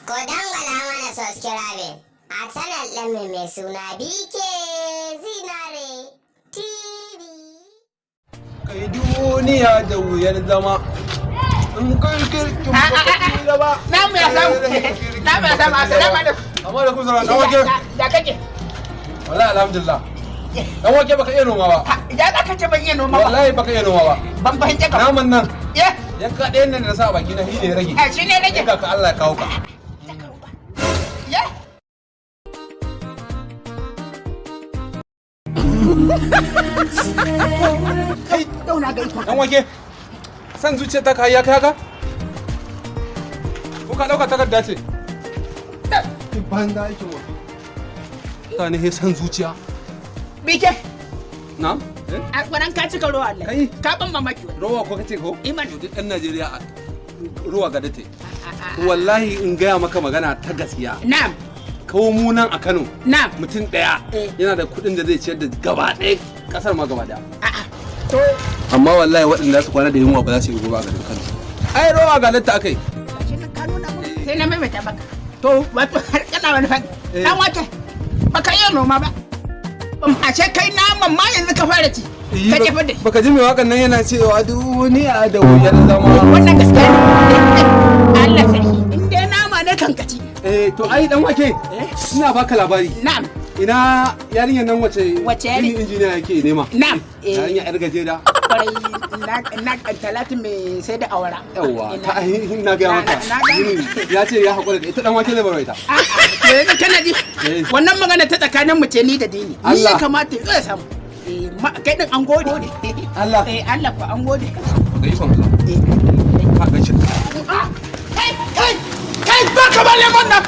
Ku dangwala mana subscribe a channel ɗinmu mai suna BK Zinare TV. Kai duniya da wuyar zama. In kai kirkin baka da ba. Namu ya samu. Assalamu alaikum. Amma da kun sanar dan wake. Da kake. Wallahi alhamdulillah. Dan wake baka iya noma ba. Ya za ka ce ban iya noma ba. Wallahi baka iya noma ba. Ban fahimce ka. Naman nan. Ya. Yanka ɗayan nan da sa baki na shi ne rage. Shi ne rage. Yanka ka Allah ya kawo ka. Ya. Kai dauna ga ita. Dan wake. San zuciya ta kai ya kai haka? Ko ka dauka takarda ce? Ki banda yake mu. Ka ne san zuciya. Bike. Na'am. A wannan ka cika ruwa Allah. Kai. Ka ban mamaki wannan. Ruwa ko kace ko? Iman. Duk ɗan Najeriya ruwa ga date. Wallahi in gaya maka magana ta gaskiya. Na'am. Kawo mu nan a Kano. Na'am. Mutum ɗaya yana da kuɗin da zai ciyar da gaba ɗaya ƙasar ma gaba ɗaya. To Amma wallahi waɗanda su kwana da yunwa ba za su yi gobe a garin Kano. Ai rawa ga latta akai. shi na ka nuna mun sai na maimaita maka. To wato har kana wani fa. Dan wake. Baka iya noma ba. Ashe kai naman ma yanzu ka fara ci. Ka jefa da. Baka ji mai wakan nan yana cewa duniya da wuyar zama. Wannan gaskiya ne. Allah sarki. In dai nama ne kankaci. To ai dan wake. Ina baka labari. Na'am. Ina yarinyar nan wace yarinya? injiniya yake nema. Na'am. Yarinya yar gajera. Kwarai na talatin mai sai da awara. Yawwa ta ina ga maka. Ya ce ya haƙura da ita dan wake zai bar ita. To yanzu kana ji. Wannan magana ta tsakanin mu ce ni da dini. Ni ya Allah. kamata ya samu. Kai din an gode. Allah. Allah ko an gode. Ga ikon Allah. Ka ga shi. Kai ba ka ba lemon nan.